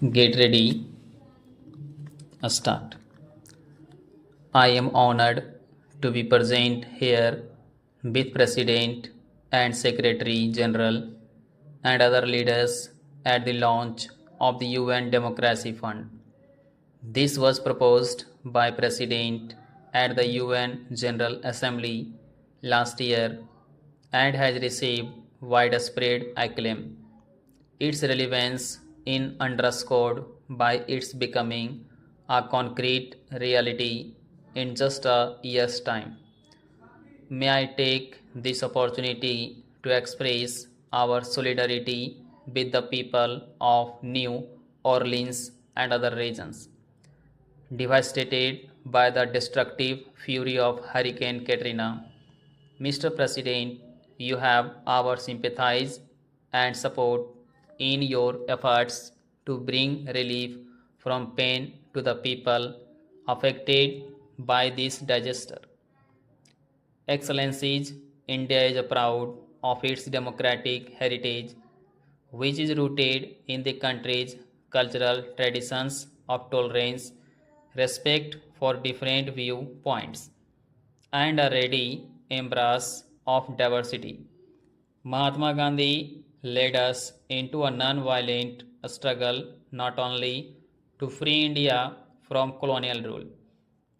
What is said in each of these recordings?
Get ready, start. I am honored to be present here with President and Secretary General and other leaders at the launch of the UN Democracy Fund. This was proposed by President at the UN General Assembly last year and has received widespread acclaim. Its relevance is underscored by its becoming a concrete reality in just a year's time. May I take this opportunity to express our solidarity with the people of New Orleans and other regions devastated by the destructive fury of Hurricane Katrina. Mr. President, you have our sympathies and support in your efforts to bring relief from pain to the people affected by this disaster. Excellencies, India is proud of its democratic heritage, which is rooted in the country's cultural traditions of tolerance, respect for different viewpoints, and a ready embrace of diversity. Mahatma Gandhi led us into a non-violent struggle not only to free India from colonial rule,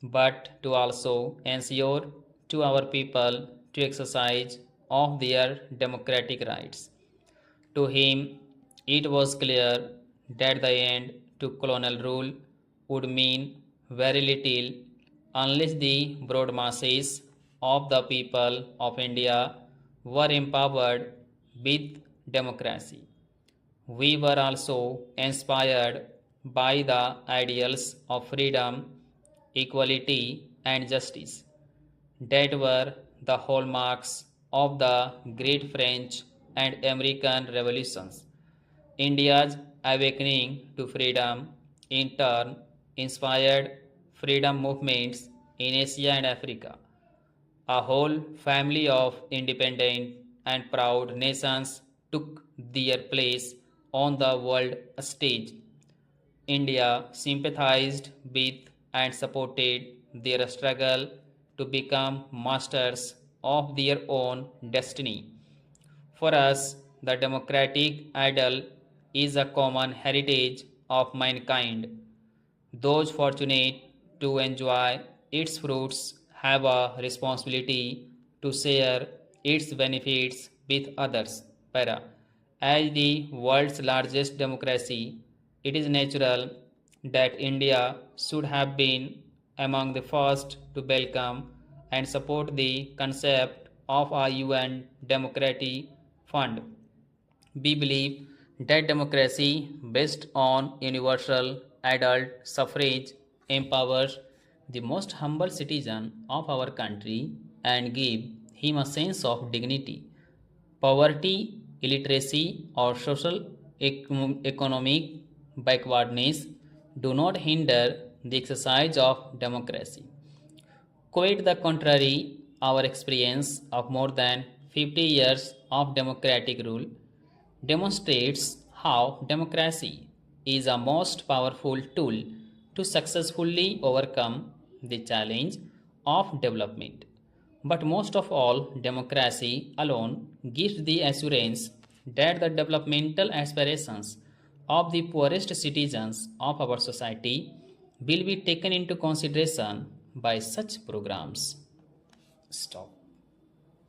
but to also ensure to our people to exercise of their democratic rights. To him, it was clear that the end to colonial rule would mean very little unless the broad masses of the people of India were empowered with democracy. We were also inspired by the ideals of freedom, equality, and justice that were the hallmarks of the great French and American revolutions. India's awakening to freedom, in turn, inspired freedom movements in Asia and Africa. A whole family of independent and proud nations took their place on the world stage. India sympathized with and supported their struggle to become masters of their own destiny. For us, the democratic ideal is a common heritage of mankind. Those fortunate to enjoy its fruits have a responsibility to share its benefits with others. Para. As the world's largest democracy, it is natural that India should have been among the first to welcome and support the concept of a UN Democratic Fund. We believe that democracy based on universal adult suffrage empowers the most humble citizen of our country and give him a sense of dignity. Poverty, illiteracy, or social economic backwardness do not hinder the exercise of democracy. Quite the contrary, our experience of more than 50 years of democratic rule demonstrates how democracy is a most powerful tool to successfully overcome the challenge of development. But most of all, democracy alone gives the assurance that the developmental aspirations of the poorest citizens of our society will be taken into consideration by such programs. Stop.